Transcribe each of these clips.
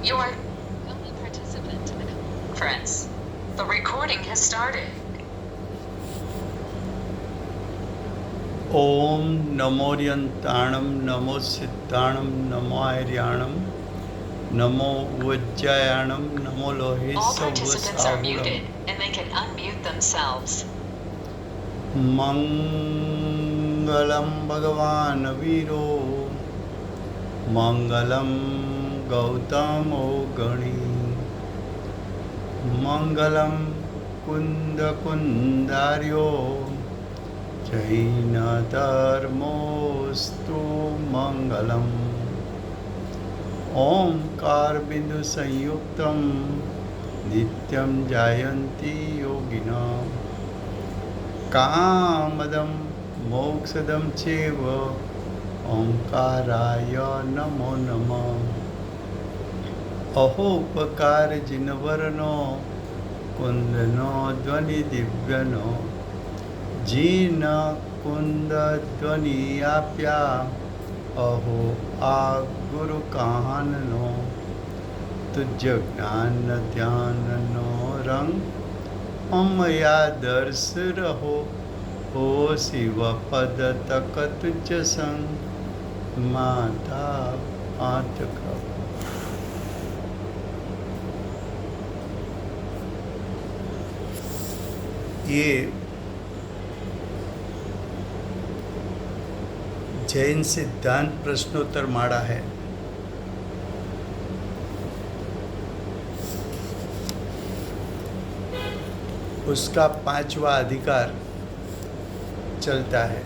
You are the only participant. Friends, the recording has started. ओम नमोर्यंताणम नमो सिद्धाणम नमो आर्याणम नमो उज्जयाणम नमो लोहे All participants are muted and they can unmute themselves. मंगलम भगवान वीरो मंगलम गौतमो गणी मंगलम कुंद कुंदार्यो जैन धर्मोस्तु मंगलम ओंकार बिंदु संयुक्तम नित्यं जायन्ति योगिनः कामदं मोक्षदं चैव ओंकाराय नमो नमः अहोपकार जिनवरनो कुंदनो ध्वनि दिव्यनो जीन कुंद ध्वनि आप्या अहो आ गुरु काहननो तुझ ज्ञान ध्यान नो रंग अमया दर्श रहो हो शिव पद तक तुझ संग माता पात करो। ये जैन सिद्धांत प्रश्नोत्तर माड़ा है। उसका 5वां अधिकार चलता है।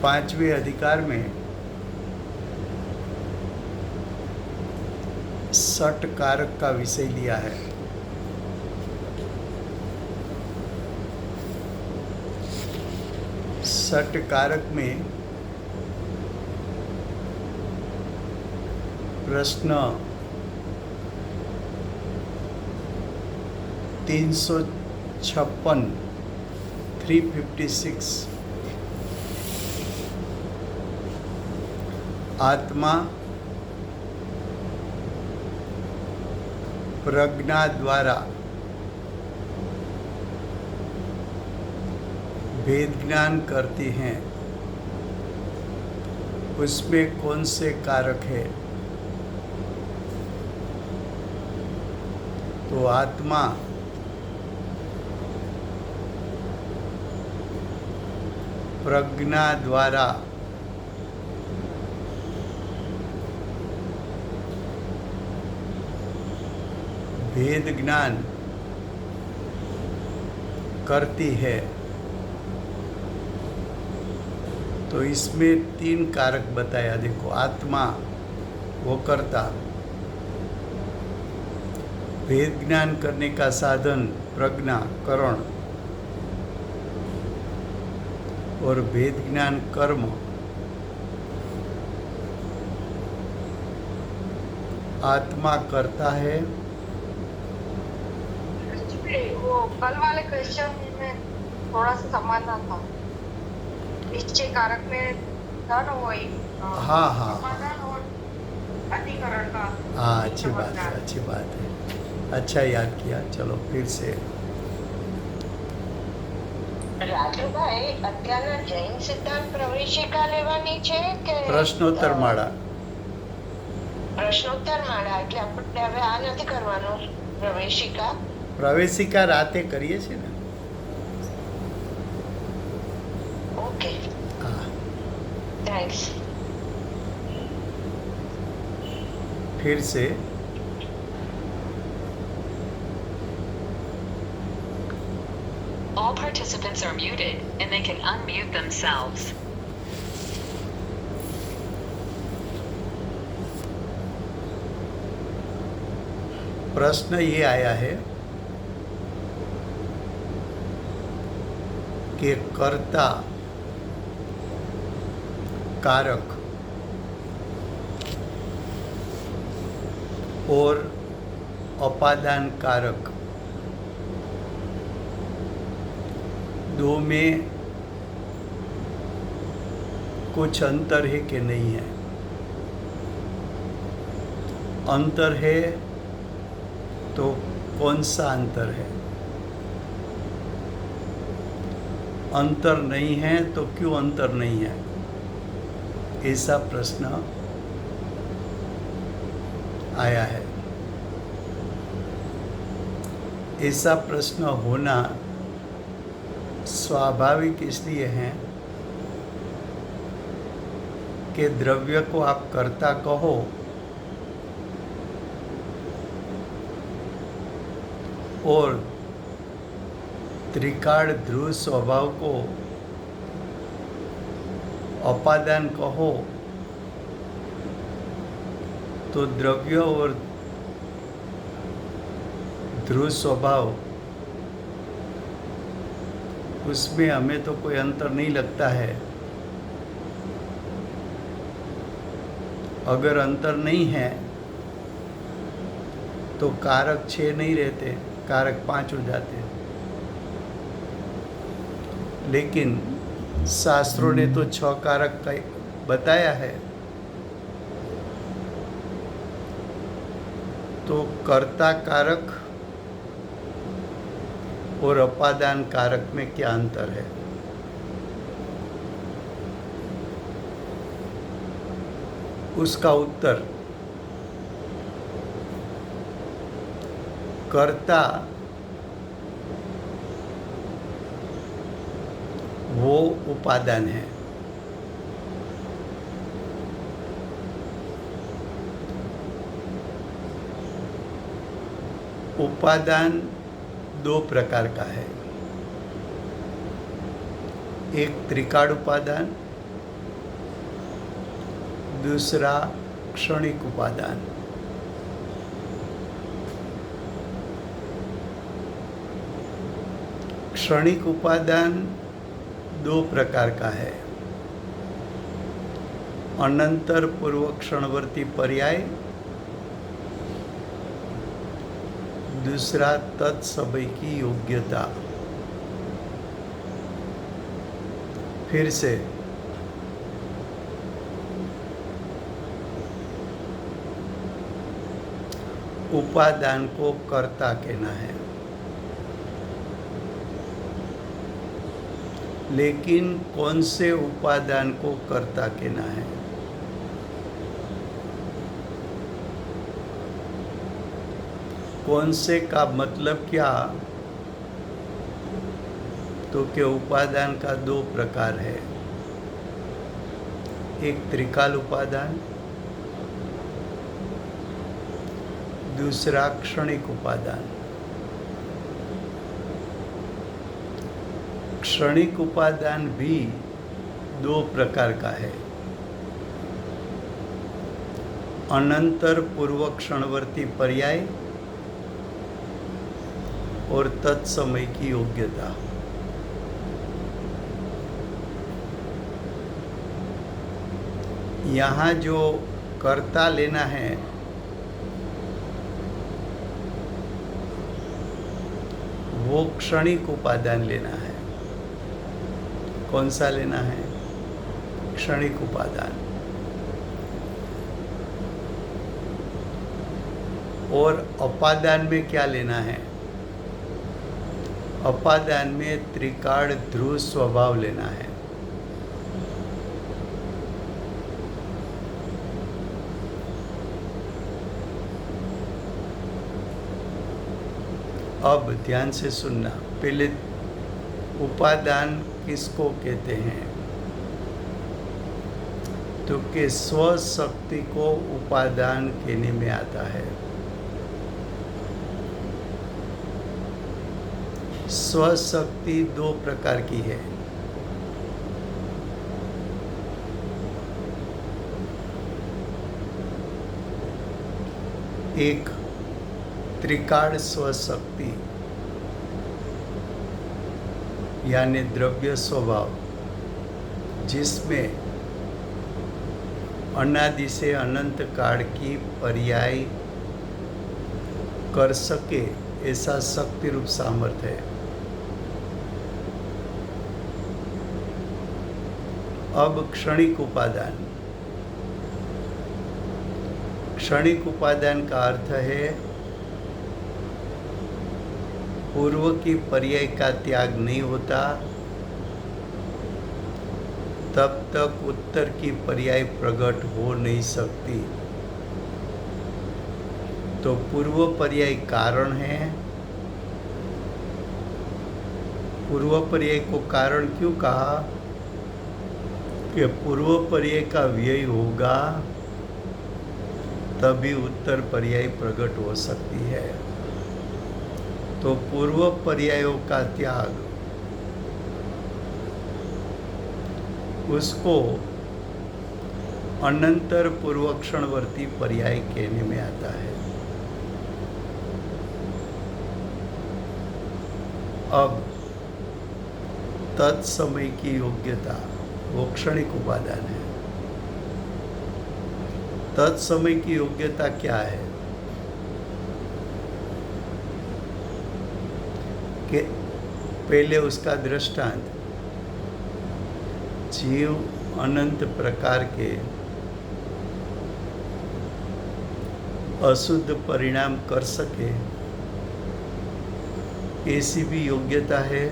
5वें अधिकार में सट कारक का विषय लिया है। सट कारक में प्रश्न 356 356 आत्मा प्रज्ञा द्वारा भेद ज्ञान करती हैं, उसमें कौन से कारक है? तो आत्मा प्रज्ञा द्वारा भेद ज्ञान करती है। तो इसमें 3 कारक बताया। देखो, आत्मा वो करता, भेद ज्ञान करने का साधन प्रज्ञा करण और भेद ज्ञान कर्म आत्मा करता है। वो कल वाले क्वेश्चन में थोड़ा सा समाधान था। निश्चय कारक में था ना वो एक हाँ हाँ समाधान और अधिकरण का। हाँ, अच्छी बात है, अच्छी बात है, अच्छा याद किया। चलो फिर से। રાજુભાઈ અત્યારના જૈન સિદ્ધાંત પ્રવેશિકા લેવાની છે કે પ્રશ્નોત્તર માળા પ્રશ્નોત્તર માળા એટલે આપણે હવે આ નથી કરવાનું પ્રવેશિકા પ્રવેશિકા રાતે કરીએ છીએ ને। ઓકે हाँ, થેન્ક્સ फिर से। All participants are muted and they can unmute themselves. प्रश्न ये आया है कि कर्ता कारक और अपादान कारक दो में कुछ अंतर है कि नहीं है। अंतर है तो कौन सा अंतर है? अंतर नहीं है तो क्यों अंतर नहीं है? ऐसा प्रश्न आया है। ऐसा प्रश्न होना स्वाभाविक इसलिए है कि द्रव्य को आप कर्ता कहो और त्रिकाल ध्रुव स्वभाव को अपादान कहो तो द्रव्य और ध्रुव स्वभाव उसमें हमें तो कोई अंतर नहीं लगता है। अगर अंतर नहीं है तो कारक 6 नहीं रहते, कारक 5 हो जाते। लेकिन शास्त्रों ने तो 6 कारक का बताया है। तो कर्ता कारक और अपादान कारक में क्या अंतर है? उसका उत्तर कर्ता वो उपादान है। उपादान 2 प्रकार का है। एक त्रिकाल उपादान, दूसरा क्षणिक उपादान। क्षणिक उपादान 2 प्रकार का है। अनंतर पूर्व क्षणवर्ती पर्याय, दूसरा तत्समय की योग्यता। फिर से उपादान को कर्ता कहना है, लेकिन कौन से उपादान को कर्ता कहना है? कौन से का मतलब क्या? तो कि उपादान का 2 प्रकार है। एक त्रिकाल उपादान, दूसरा क्षणिक उपादान। क्षणिक उपादान भी 2 प्रकार का है। अनंतर पूर्व क्षणवर्ती पर्याय और तत्समय की योग्यता। यहाँ जो कर्ता लेना है वो क्षणिक उपादान लेना है। कौन सा लेना है? क्षणिक उपादान। और अपादान में क्या लेना है? अपादान में त्रिकाल ध्रुव स्वभाव लेना है। अब ध्यान से सुनना। पहले उपादान किसको कहते हैं? तो कि स्वशक्ति को उपादान कहने में आता है। स्वशक्ति 2 प्रकार की है। एक त्रिकाल स्वशक्ति यानी द्रव्य स्वभाव, जिसमें अनादि से अनंत काल की पर्याय कर सके ऐसा शक्ति रूप सामर्थ्य है। अब क्षणिक उपादान। क्षणिक उपादान का अर्थ है पूर्व की पर्याय का त्याग नहीं होता तब तक उत्तर की पर्याय प्रकट हो नहीं सकती। तो पूर्व पर्याय कारण है। पूर्व पर्याय को कारण क्यों कहा? कि पूर्व पर्याय का व्यय होगा तभी उत्तर पर्याय प्रकट हो सकती है। तो पूर्व पर्यायों का त्याग उसको अनंतर पूर्वक्षणवर्ती पर्याय कहने में आता है। अब तत्समय की योग्यता वो क्षणिक उपादान है। तत्समय की योग्यता क्या है? कि पहले उसका दृष्टांत जीव अनंत प्रकार के अशुद्ध परिणाम कर सके ऐसी भी योग्यता है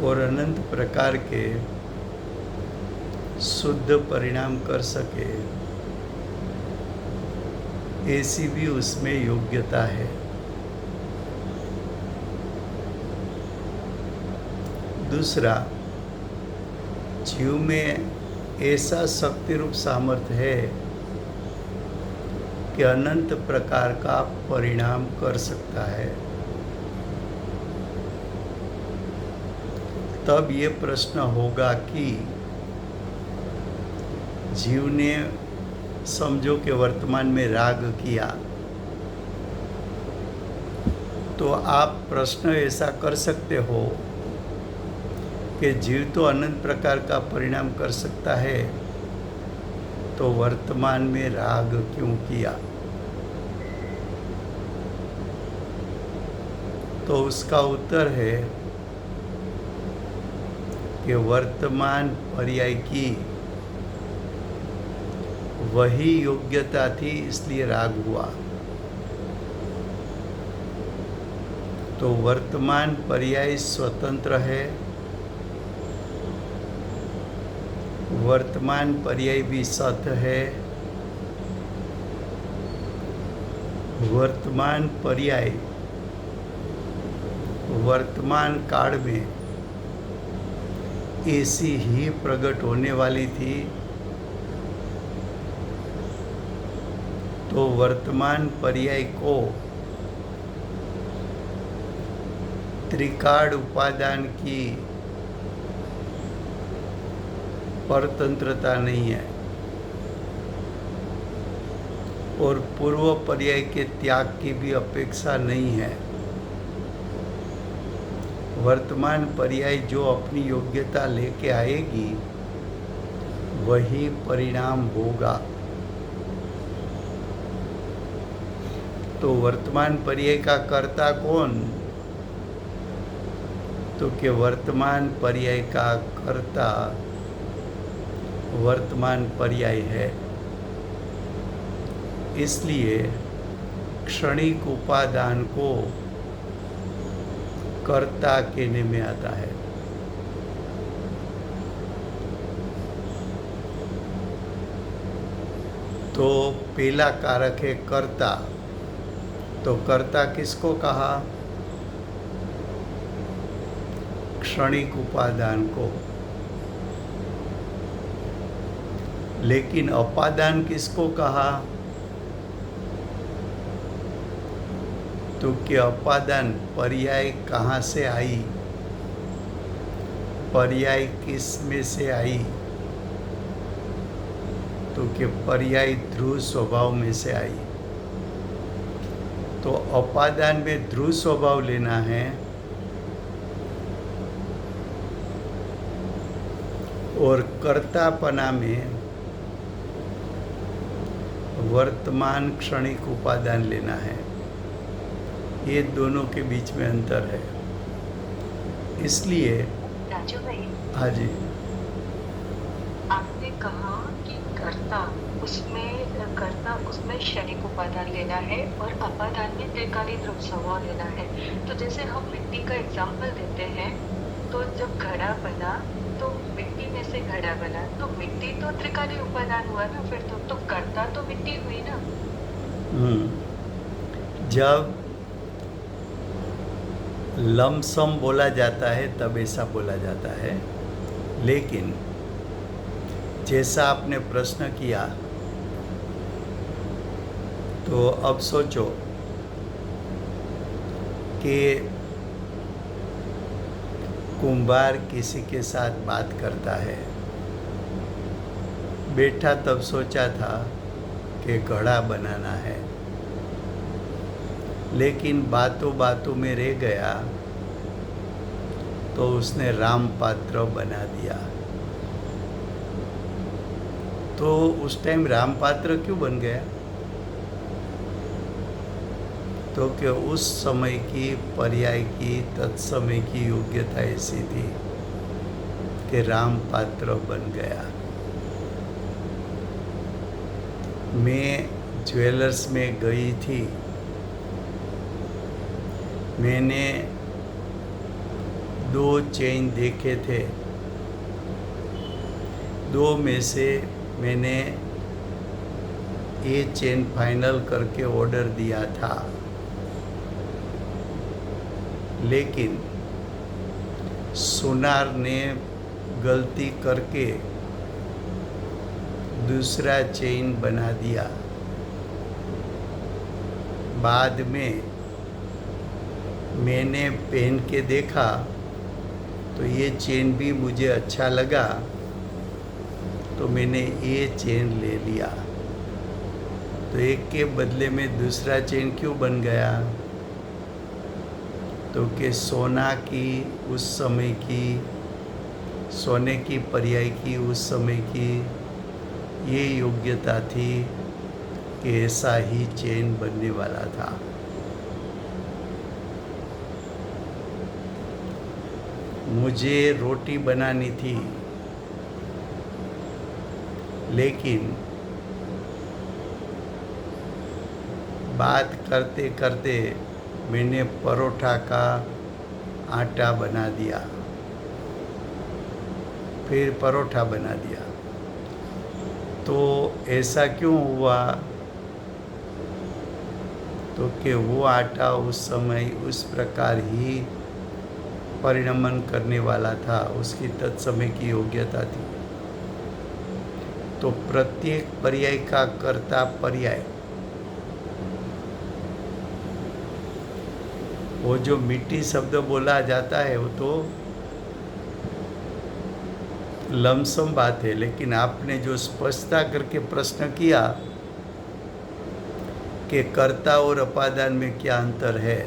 और अनंत प्रकार के शुद्ध परिणाम कर सके ऐसी भी उसमें योग्यता है। दूसरा, जीव में ऐसा शक्ति रूप सामर्थ्य है कि अनंत प्रकार का परिणाम कर सकता है। तब ये प्रश्न होगा कि जीव ने समझो कि वर्तमान में राग किया, तो आप प्रश्न ऐसा कर सकते हो कि जीव तो अनंत प्रकार का परिणाम कर सकता है, तो वर्तमान में राग क्यों किया? तो उसका उत्तर है कि वर्तमान पर्याय की वही योग्यता थी, इसलिए राग हुआ। तो वर्तमान पर्याय स्वतंत्र है, वर्तमान पर्याय भी सत है। वर्तमान पर्याय वर्तमान काल में ऐसी ही प्रकट होने वाली थी, तो वर्तमान पर्याय को त्रिकाल उपादान की परतंत्रता नहीं है और पूर्व पर्याय के त्याग की भी अपेक्षा नहीं है। वर्तमान पर्याय जो अपनी योग्यता लेके आएगी वही परिणाम होगा। तो वर्तमान पर्याय का कर्ता कौन? तो कि वर्तमान पर्याय का कर्ता वर्तमान पर्याय है। इसलिए क्षणिक उपादान को कर्ता कहने में आता है। तो पहला कारक है कर्ता। तो कर्ता किसको कहा? क्षणिक उपादान को। लेकिन अपादान किसको कहा? तो कि अपादान पर्याय कहाँ से आई? पर्याय किस में से आई? तो कि पर्याय ध्रुव स्वभाव में से आई। तो अपादान में ध्रुव स्वभाव लेना है और कर्तापना में वर्तमान क्षणिक उपादान लेना है। ये दोनों के बीच में अंतर है। इसलिए राजू भाई, हाँ जी, आपने कहा कि उसमें क्षणिक उपादान लेना है और अपादान में त्रिकालीन रूप स्वभाव लेना है। तो जैसे हम मिट्टी का एग्जाम्पल देते हैं, तो जब घड़ा बना तो मिट्टी में से घड़ा बना, तो मिट्टी तो त्रिकालीन उपादान हुआ ना, फिर तो कर्ता तो मिट्टी हुई ना। जब लमसम बोला जाता है तब ऐसा बोला जाता है, लेकिन जैसा आपने प्रश्न किया, तो अब सोचो कि कुंभार किसी के साथ बात करता है। बैठा तब सोचा था कि घड़ा बनाना है, लेकिन बातों बातों में रह गया तो उसने राम पात्र बना दिया। तो उस टाइम राम पात्र क्यों बन गया? तो कि उस समय की पर्याय की तत्समय की योग्यता ऐसी थी कि राम पात्र बन गया। मैं ज्वेलर्स में गई थी, मैंने 2 चेन देखे थे, 2 में से मैंने ये चेन फाइनल करके ऑर्डर दिया था, लेकिन सुनार ने गलती करके दूसरा चेन बना दिया। बाद में मैंने पहन के देखा तो ये चेन भी मुझे अच्छा लगा, तो मैंने ये चेन ले लिया। तो एक के बदले में दूसरा चेन क्यों बन गया? तो कि सोना की उस समय की, सोने की पर्याय की उस समय की ये योग्यता थी कि ऐसा ही चेन बनने वाला था। मुझे रोटी बनानी थी, लेकिन बात करते करते मैंने परोठा का आटा बना दिया, फिर परोठा बना दिया। तो ऐसा क्यों हुआ? तो कि वो आटा उस समय उस प्रकार ही परिणमन करने वाला था, उसकी तत्समय की योग्यता थी। तो प्रत्येक पर्याय का कर्ता पर्याय, वो जो मिट्टी शब्द बोला जाता है वो तो लमसम बात है, लेकिन आपने जो स्पष्टता करके प्रश्न किया कि कर्ता और अपादान में क्या अंतर है,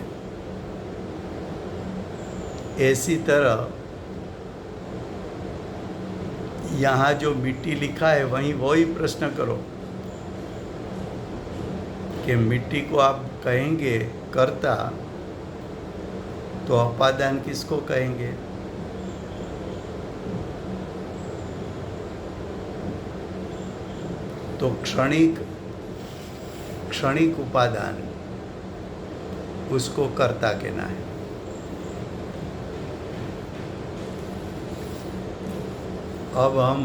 ऐसी तरह यहाँ जो मिट्टी लिखा है वहीं वही प्रश्न करो कि मिट्टी को आप कहेंगे कर्ता, तो अपादान किसको कहेंगे? तो क्षणिक उपादान उसको कर्ता कहना है। अब हम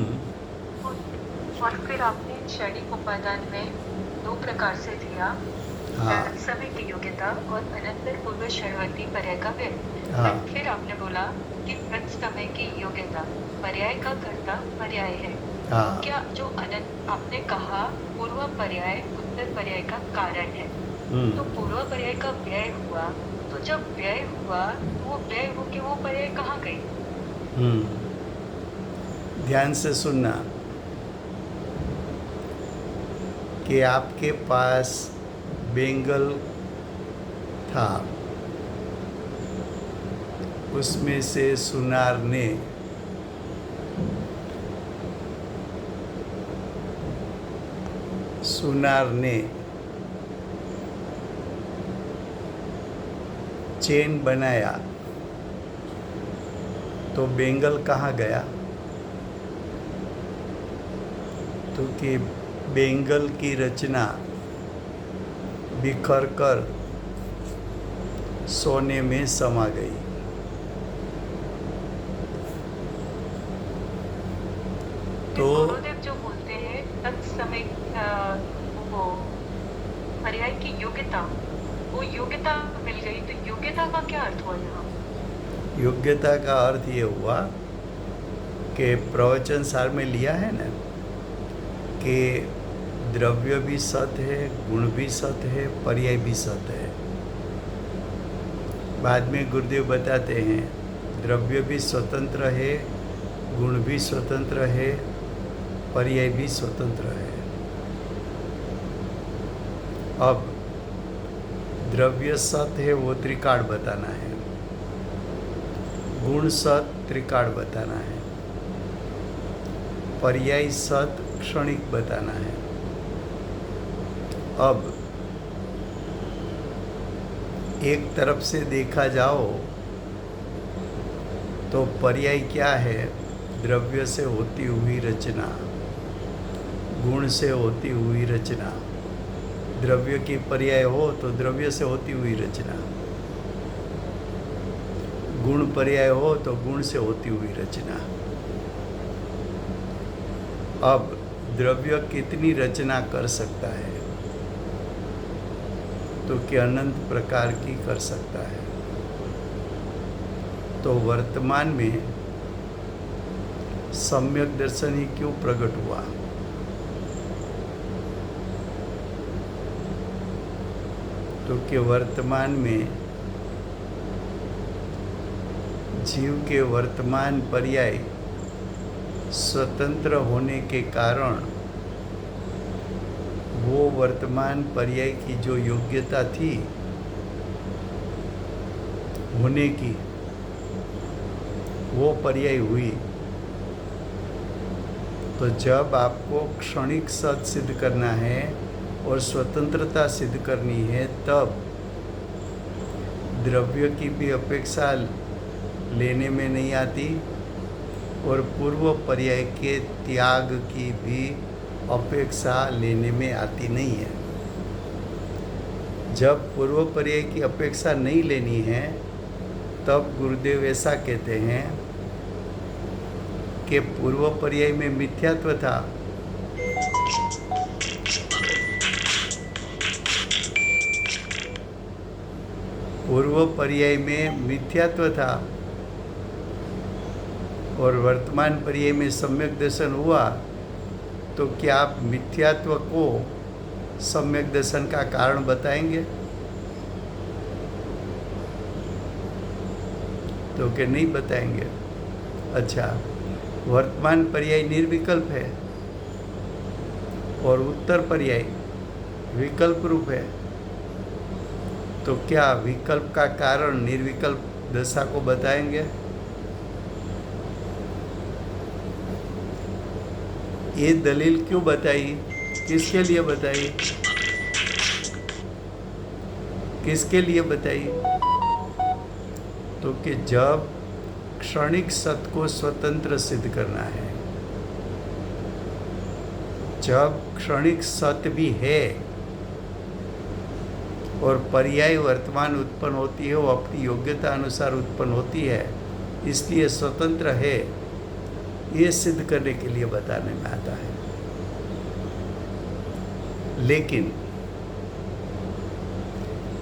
और फिर आपने क्षणिक उपादान में 2 प्रकार से दिया, समय की योग्यता और अनंतर पूर्व क्षणवर्ती पर्याय का व्यय। फिर आपने बोला कि तत्समय की योग्यता पर्याय का कर्ता पर्याय है। क्या जो अनंत आपने कहा पूर्व पर्याय उत्तर पर्याय का कारण है, तो पूर्व पर्याय का व्यय हुआ, तो जब व्यय हुआ तो वो व्यय होके वो पर्याय कहाँ गई? ध्यान से सुनना कि आपके पास बेंगल था, उसमें से सुनार ने चेन बनाया, तो बेंगल कहाँ गया? तो कि बेंगल की रचना बिखर कर सोने में समा गई। तो गुरुदेव जो बोलते हैं तत्समय वो पर्याय की योग्यता, वो योग्यता मिल गई, तो योग्यता का क्या अर्थ हुआ यहाँ? योग्यता का अर्थ ये हुआ कि प्रवचन सार में लिया है ना कि द्रव्य भी सत है, गुण भी सत है, पर्याय भी सत है। बाद में गुरुदेव बताते हैं द्रव्य भी स्वतंत्र है, गुण भी स्वतंत्र है, पर्याय भी स्वतंत्र है। अब द्रव्य सत है वो त्रिकाल बताना है, गुण सत त्रिकाल बताना है, पर्याय सत क्षणिक बताना है। अब एक तरफ से देखा जाओ तो पर्याय क्या है? द्रव्य से होती हुई रचना, गुण से होती हुई रचना। द्रव्य की पर्याय हो तो द्रव्य से होती हुई रचना, गुण पर्याय हो तो गुण से होती हुई रचना। अब द्रव्य कितनी रचना कर सकता है? तो कि अनंत प्रकार की कर सकता है। तो वर्तमान में सम्यक दर्शन ही क्यों प्रकट हुआ? तो कि वर्तमान में जीव के वर्तमान पर्याय स्वतंत्र होने के कारण वो वर्तमान पर्याय की जो योग्यता थी होने की, वो पर्याय हुई। तो जब आपको क्षणिक सत सिद्ध करना है और स्वतंत्रता सिद्ध करनी है, तब द्रव्य की भी अपेक्षा लेने में नहीं आती और पूर्व पर्याय के त्याग की भी अपेक्षा लेने में आती नहीं है। जब पूर्व पर्याय की अपेक्षा नहीं लेनी है, तब गुरुदेव ऐसा कहते हैं कि पूर्व पर्याय में मिथ्यात्व था, पूर्व पर्याय में मिथ्यात्व था और वर्तमान पर्याय में सम्यक दर्शन हुआ। तो क्या आप मिथ्यात्व को सम्यक दर्शन का कारण बताएंगे? तो क्या नहीं बताएंगे? अच्छा, वर्तमान पर्याय निर्विकल्प है और उत्तर पर्याय विकल्प रूप है। तो क्या विकल्प का कारण निर्विकल्प दशा को बताएंगे? ये दलील क्यों बताई? किसके लिए बताई? किसके लिए बताई? तो कि जब क्षणिक सत को स्वतंत्र सिद्ध करना है, जब क्षणिक सत्य भी है और पर्याय वर्तमान उत्पन्न होती है, वो अपनी योग्यता अनुसार उत्पन्न होती है, इसलिए स्वतंत्र है, ये सिद्ध करने के लिए बताने में आता है। लेकिन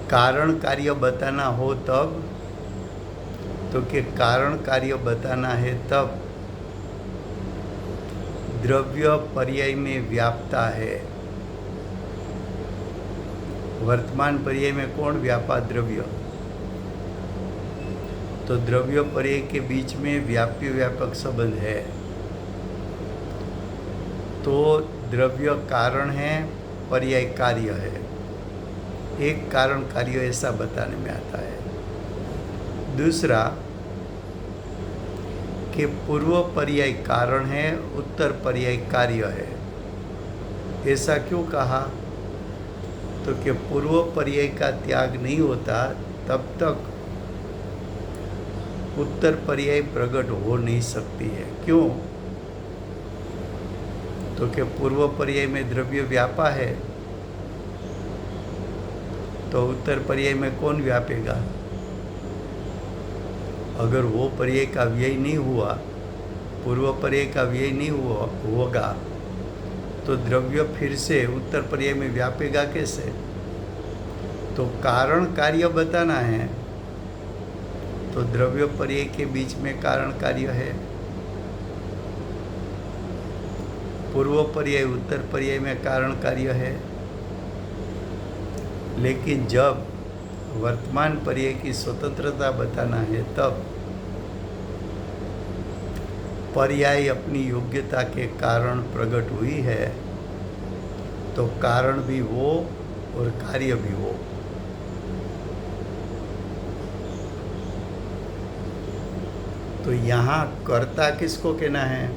कारण कार्य बताना हो तब, तो कि कारण कार्य बताना है तब द्रव्य पर्याय में व्यापता है। वर्तमान पर्याय में कौन व्यापा? द्रव्य। तो द्रव्य पर्याय के बीच में व्याप्य व्यापक संबंध है। तो द्रव्य कारण है, पर्याय कार्य है। एक कारण कार्य ऐसा बताने में आता है। दूसरा कि पूर्व पर्याय कारण है, उत्तर पर्याय कार्य है। ऐसा क्यों कहा? तो कि पूर्व पर्याय का त्याग नहीं होता तब तक उत्तर पर्याय प्रकट हो नहीं सकती है। क्यों? तो कि पूर्व पर्याय में द्रव्य व्यापा है, तो उत्तर पर्याय में कौन व्यापेगा? अगर वो पर्याय का व्यय नहीं हुआ, पूर्व पर्याय का व्यय नहीं होगा, तो द्रव्य फिर से उत्तर पर्याय में व्यापेगा कैसे? तो कारण कार्य बताना है, तो द्रव्य पर्याय के बीच में कारण कार्य है, पूर्व पर्याय उत्तर पर्याय में कारण कार्य है। लेकिन जब वर्तमान पर्याय की स्वतंत्रता बताना है, तब पर्याय अपनी योग्यता के कारण प्रकट हुई है, तो कारण भी वो और कार्य भी वो। तो यहाँ कर्ता किसको कहना है?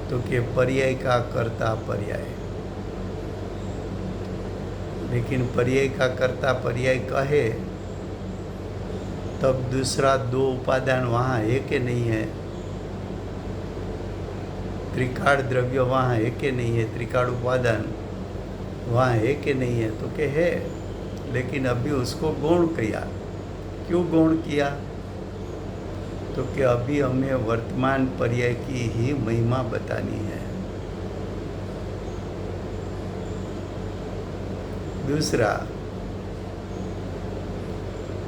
तो कि पर्याय का कर्ता पर्याय। लेकिन पर्याय का कर्ता पर्याय कहे तब दूसरा दो उपादान वहाँ है कि नहीं है? त्रिकाल द्रव्य वहाँ है कि नहीं है? त्रिकाल उपादान वहाँ है कि नहीं है? तो के है, लेकिन अभी उसको गौण किया। क्यों गौण किया? तो कि अभी हमें वर्तमान पर्याय की ही महिमा बतानी है। दूसरा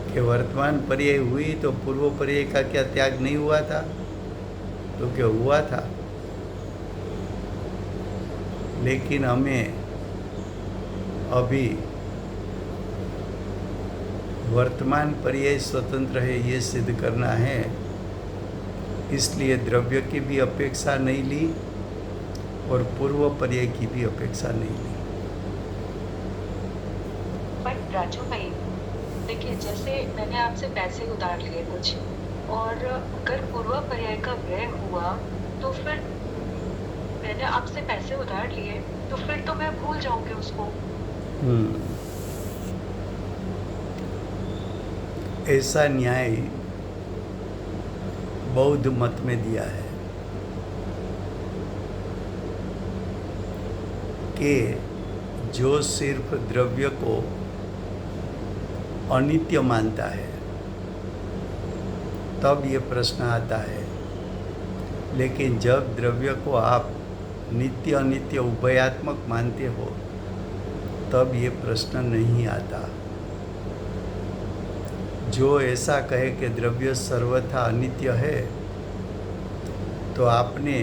कि वर्तमान पर्याय हुई तो पूर्व पर्याय का क्या त्याग नहीं हुआ था? तो क्या हुआ था, लेकिन हमें अभी वर्तमान पर्याय स्वतंत्र है ये सिद्ध करना है, इसलिए द्रव्य की भी अपेक्षा नहीं ली और पूर्व पर्याय की भी अपेक्षा नहीं ली। पर राजू भाई देखिए, जैसे मैंने आपसे पैसे उधार लिए कुछ, और अगर पूर्व पर्याय का व्यय हुआ तो फिर मैंने आपसे पैसे उधार लिए, तो फिर तो मैं भूल जाऊंगी उसको। ऐसा न्याय बौद्ध मत में दिया है कि जो सिर्फ द्रव्य को अनित्य मानता है तब ये प्रश्न आता है, लेकिन जब द्रव्य को आप नित्य अनित्य उभयात्मक मानते हो तब ये प्रश्न नहीं आता। जो ऐसा कहे कि द्रव्य सर्वथा अनित्य है, तो आपने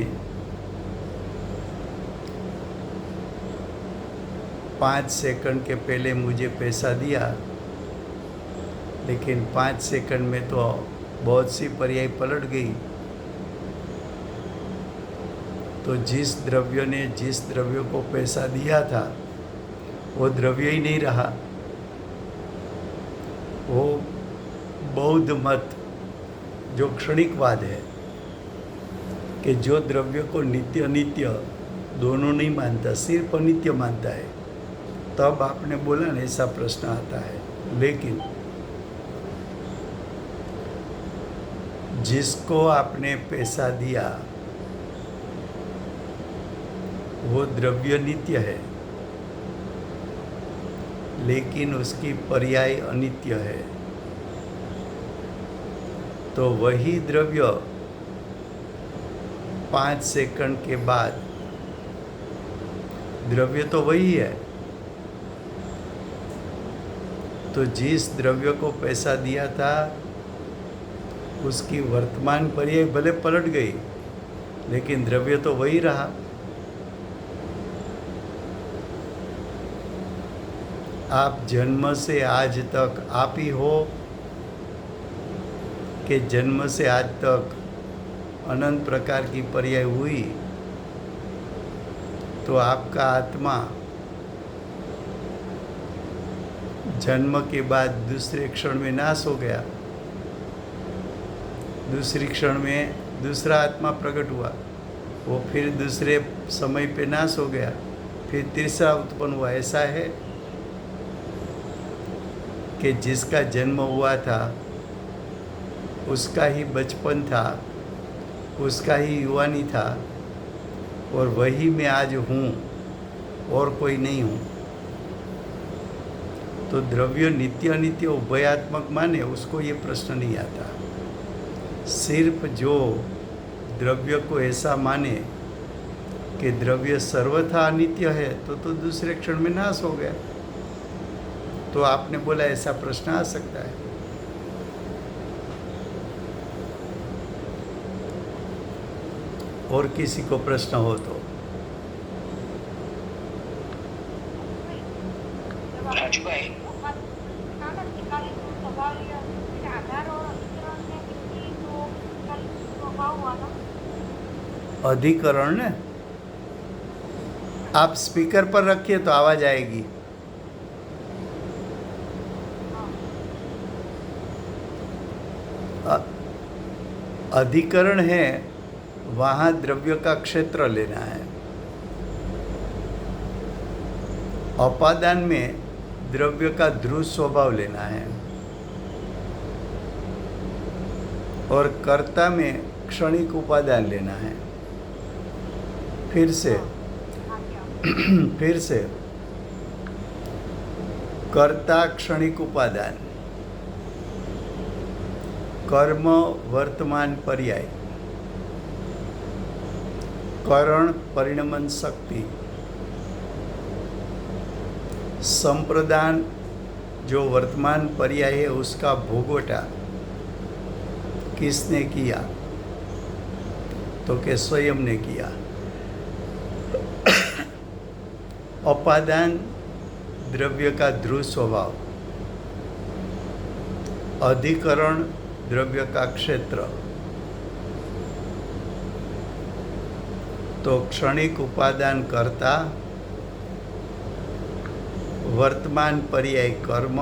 5 सेकंड के पहले मुझे पैसा दिया, लेकिन 5 सेकंड में तो बहुत सी पर्याय पलट गई। तो जिस द्रव्य ने जिस द्रव्य को पैसा दिया था वो द्रव्य ही नहीं रहा। वो बौद्ध मत जो क्षणिकवाद है कि जो द्रव्य को नित्य अनित्य दोनों नहीं मानता, सिर्फ अनित्य मानता है, तब आपने बोला ना ऐसा प्रश्न आता है। लेकिन जिसको आपने पैसा दिया वो द्रव्य नित्य है, लेकिन उसकी पर्याय अनित्य है, तो वही द्रव्य 5 सेकंड के बाद, द्रव्य तो वही है, तो जिस द्रव्य को पैसा दिया था उसकी वर्तमान पर्याय भले पलट गई, लेकिन द्रव्य तो वही रहा। आप जन्म से आज तक आप ही हो कि जन्म से आज तक अनंत प्रकार की पर्याय हुई, तो आपका आत्मा जन्म के बाद दूसरे क्षण में नाश हो गया, दूसरी क्षण में दूसरा आत्मा प्रकट हुआ, वो फिर दूसरे समय पे नाश हो गया, फिर तीसरा उत्पन्न हुआ। ऐसा है कि जिसका जन्म हुआ था उसका ही बचपन था, उसका ही युवानी था और वही मैं आज हूँ और कोई नहीं हूँ। तो द्रव्य नित्य अनित्य उभयात्मक माने उसको ये प्रश्न नहीं आता। सिर्फ जो द्रव्य को ऐसा माने कि द्रव्य सर्वथा अनित्य है तो दूसरे क्षण में नाश हो गया। तो आपने बोला ऐसा प्रश्न आ सकता है। और किसी को प्रश्न हो तो राजूभाई, अधिकरण ने आप स्पीकर पर रखिए तो आवाज आएगी। अधिकरण है, वहाँ द्रव्य का क्षेत्र लेना है। अपादान में द्रव्य का ध्रुव स्वभाव लेना है और कर्ता में क्षणिक उपादान लेना है। फिर से कर्ता क्षणिक उपादान, कर्म वर्तमान पर्याय, करण परिणमन शक्ति, संप्रदान जो वर्तमान पर्याय है उसका भोगवटा किसने किया, तो के स्वयं ने किया। अपादान द्रव्य का ध्रुव स्वभाव, अधिकरण द्रव्य का क्षेत्र, तो क्षणिक उपादान कर्ता, वर्तमान पर्याय कर्म,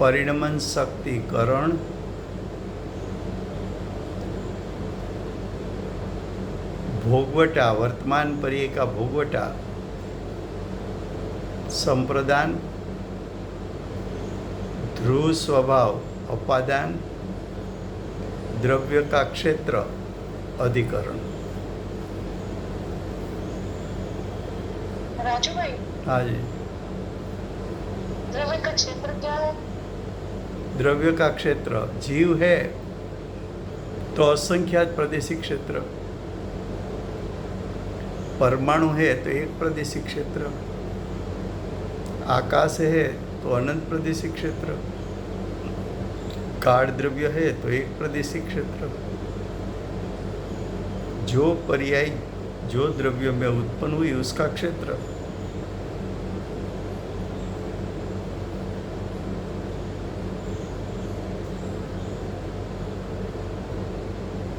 परिणमन शक्ति करण, भोगवटा वर्तमान पर्याय का भोगवटा संप्रदान, ध्रुव स्वभाव अपादान, द्रव्य का क्षेत्र अधिकरण। राजू भाई, हाँ जी। द्रव्य का क्षेत्र क्या है? द्रव्य का क्षेत्र जीव है तो असंख्यात प्रादेशिक क्षेत्र, परमाणु है तो एक प्रादेशिक क्षेत्र, आकाश है तो अनंत प्रादेशिक क्षेत्र, काढ़ द्रव्य है तो एक प्रादेशिक क्षेत्र। जो पर्याय जो द्रव्य में उत्पन्न हुई उसका क्षेत्र।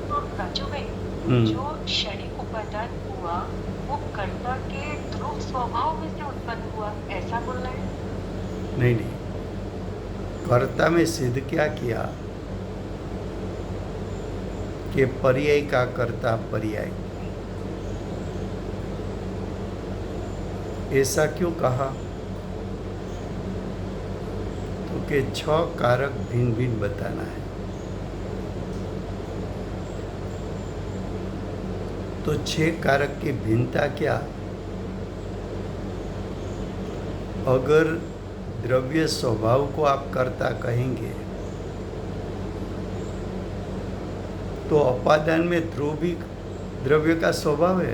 तो राजू भाई, जो क्षणिक उपादान हुआ वो कर्ता के ध्रुव स्वभाव में से उत्पन्न हुआ, ऐसा बोलना है? नहीं, कर्ता में सिद्ध क्या किया कि पर्याय का कर्ता पर्याय। ऐसा क्यों कहा? तो कि 6 कारक भिन्न भिन्न बताना है। तो 6 कारक की भिन्नता क्या? अगर द्रव्य स्वभाव को आप कर्ता कहेंगे तो अपादान में ध्रुव भी द्रव्य का स्वभाव है,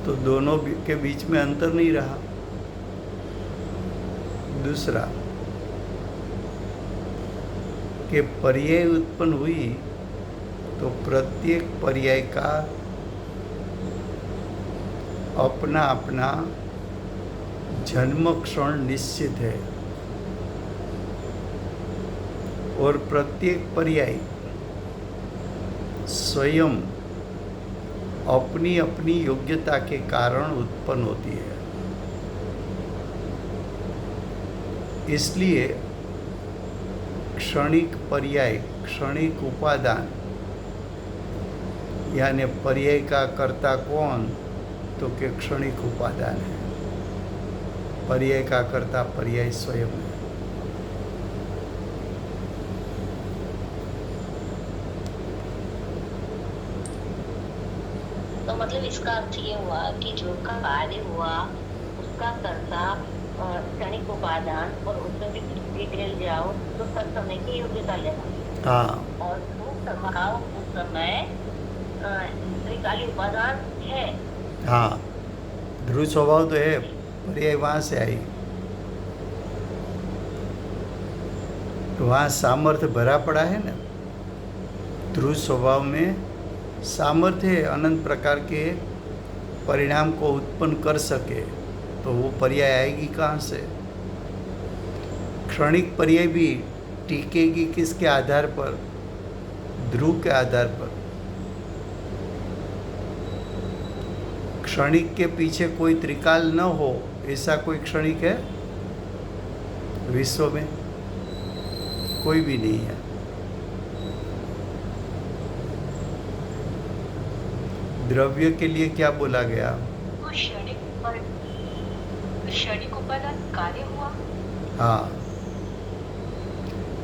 तो दोनों के बीच में अंतर नहीं रहा। दूसरा कि पर्याय उत्पन्न हुई तो प्रत्येक पर्याय का अपना अपना जन्म क्षण निश्चित है और प्रत्येक पर्याय स्वयं अपनी अपनी योग्यता के कारण उत्पन्न होती है। इसलिए क्षणिक पर्याय, क्षणिक उपादान, यानी पर्याय का कर्ता कौन, तो के क्षणिक उपादान है। पर्याय का कर्ता पर्याय स्वयं है। तो मतलब इसका अर्थ ये हुआ कि जो कार्य हुआ उसका कर्ता क्षणिक उपादान, और उसमें भी डिटेल जाओ तो तत्समय की योग्यता लेना, हाँ और ध्रुव स्वभाव उस समय त्रिकाली उपादान है। हाँ, ध्रुव स्वभाव तो है, पर्याय वहाँ से आई। तो वहाँ सामर्थ्य भरा पड़ा है ना, ध्रुव स्वभाव में सामर्थ्य है अनंत प्रकार के परिणाम को उत्पन्न कर सके, तो वो पर्याय आएगी कहाँ से? क्षणिक पर्याय भी टिकेगी किसके आधार पर? ध्रुव के आधार पर। क्षणिक के पीछे कोई त्रिकाल न हो, ऐसा कोई क्षणिक है विश्व में? कोई भी नहीं है। द्रव्य के लिए क्या बोला गया? तो क्षणिक उपादान कार्य हुआ। हाँ,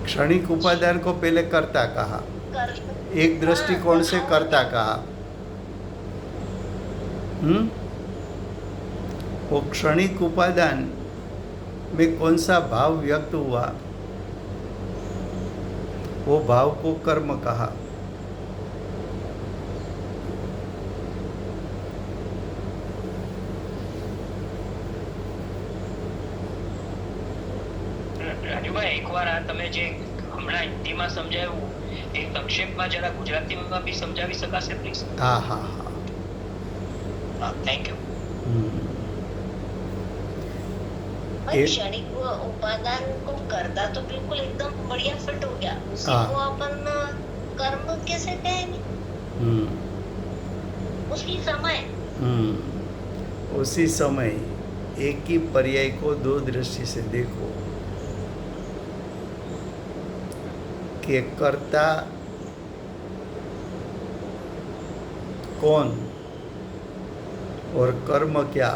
क्षणिक उपादान को पहले कर्ता कहा, एक दृष्टिकोण से कर्ता कहा। वो क्षणिक उपादान में कौन सा भाव व्यक्त हुआ, वो भाव को कर्म कहा। રાજુભાઈ એકવાર આ તમે જે હમણાં હિન્દીમાં સમજાવ્યું એ સંક્ષેપમાં જરા ગુજરાતીમાં બી સમજાવી શકાશે પ્લીઝ? हाँ हाँ हाँ, થેન્ક યુ. क्षणिक उपादान को करता तो बिल्कुल एकदम बढ़िया फिट हो गया, उसी हाँ। को अपन कर्म कैसे कहेंगे? उसी समय उसी समय एक ही पर्याय को दो दृष्टि से देखो कि कर्ता कौन और कर्म क्या,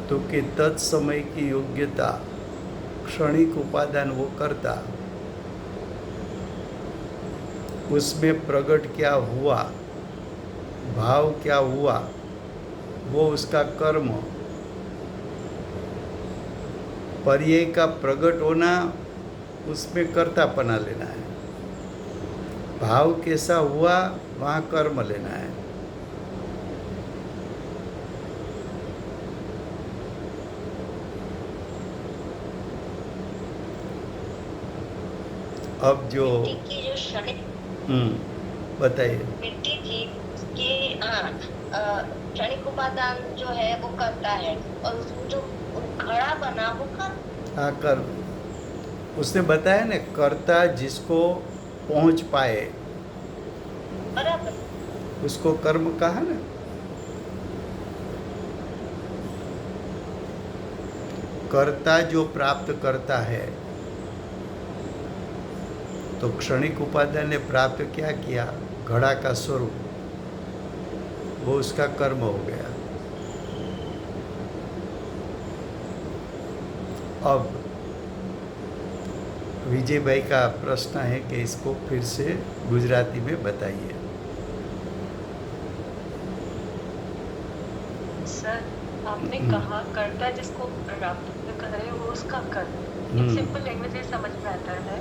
तो कि तत्समय की योग्यता क्षणिक उपादान वो करता, उसमें प्रकट क्या हुआ, भाव क्या हुआ, वो उसका कर्म। पर्याय का प्रकट होना, उसमें कर्तापना लेना है। भाव कैसा हुआ, वहाँ कर्म लेना है। अब जो मिट्टी की जो क्षणिक बताइए। मिट्टी की के क्षणिक उपादान जो है वो करता है, और उसमें जो घड़ा बना वो कर्म। हाँ, कर्म। उसने बताया ना, कर्ता जिसको पहुंच पाए बराबर, उसको कर्म कहा ना। कर्ता जो प्राप्त करता है, तो क्षणिक उपादान ने प्राप्त क्या किया? घड़ा का स्वरूप, वो उसका कर्म हो गया। अब विजय भाई का प्रश्न है कि इसको फिर से गुजराती में बताइए। सर, आपने कहा कर्ता जिसको प्राप्त करे वो उसका कर्म। सिंपल लैंग्वेज में समझ में आता है,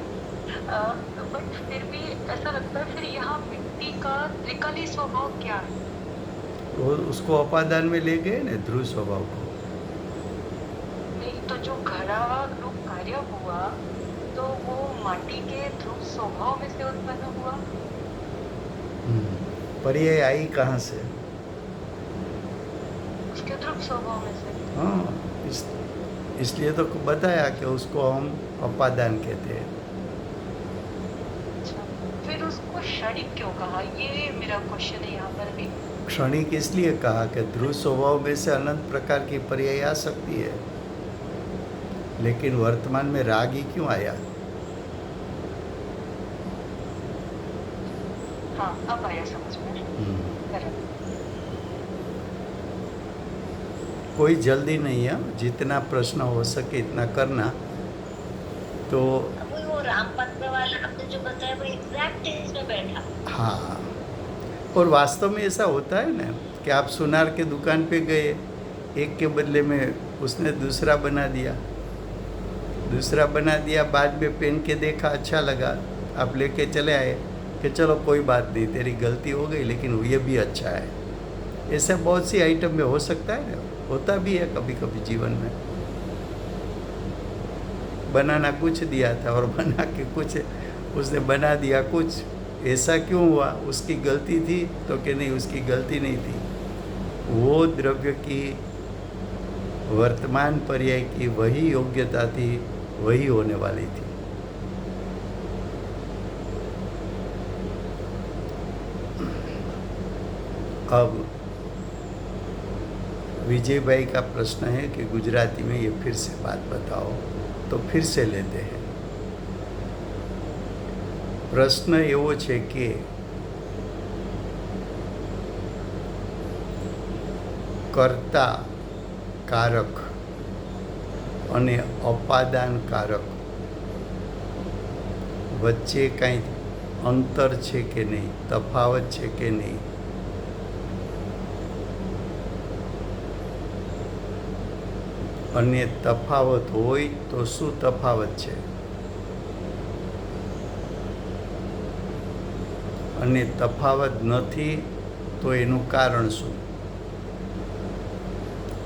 बट फिर भी ऐसा लगता है फिर यहाँ मिट्टी का त्रिकाली स्वभाव क्या है? वो उसको अपादान में ले गए ना, ध्रुव स्वभाव को। नहीं तो जो घड़ा रूप कार्य हुआ तो वो माटी के ध्रुव स्वभाव में से उत्पन्न हुआ। पर्याय आई कहाँ से? उसके ध्रुव स्वभाव में से। हाँ, इसलिए तो बताया कि उसको हम अपादान कहते हैं। अच्छा, फिर उसको क्षणिक क्यों कहा? ये मेरा क्वेश्चन है यहाँ पर भी। क्षणिक इसलिए कहा कि ध्रुव स्वभाव में से अनंत प्रकार की पर्याय आ सकती है, लेकिन वर्तमान में राग ही क्यों आया? हाँ, अब आया समझ में। बराबर। कोई जल्दी नहीं है, जितना प्रश्न हो सके इतना करना। तो वो रामपत्र वाला आपने जो बताया वो एग्जैक्ट इसमें बैठा। हाँ, और वास्तव में ऐसा होता है ना कि आप सुनार के दुकान पे गए, एक के बदले में उसने दूसरा बना दिया, बाद में पहन के देखा, अच्छा लगा, आप लेके चले आए कि चलो कोई बात नहीं, तेरी गलती हो गई लेकिन ये भी अच्छा है। ऐसा बहुत सी आइटम में हो सकता है ना, होता भी है कभी कभी जीवन में। बनाना कुछ दिया था और बना के कुछ उसने बना दिया कुछ, ऐसा क्यों हुआ? उसकी गलती थी? तो कि नहीं, उसकी गलती नहीं थी, वो द्रव्य की वर्तमान पर्याय की वही योग्यता थी, वही होने वाली थी। अब विजय भाई का प्रश्न है कि गुजराती में ये फिर से बात बताओ, तो फिर से लेते हैं। प्रश्न एवो छे कि कर्ता कारक અને અપાદાન કારક વચ્ચે કાંઈ અંતર છે કે નહીં, તફાવત છે કે નહીં? અને તફાવત હોય તો શું તફાવત છે? અને તફાવત નથી તો એનું કારણ શું?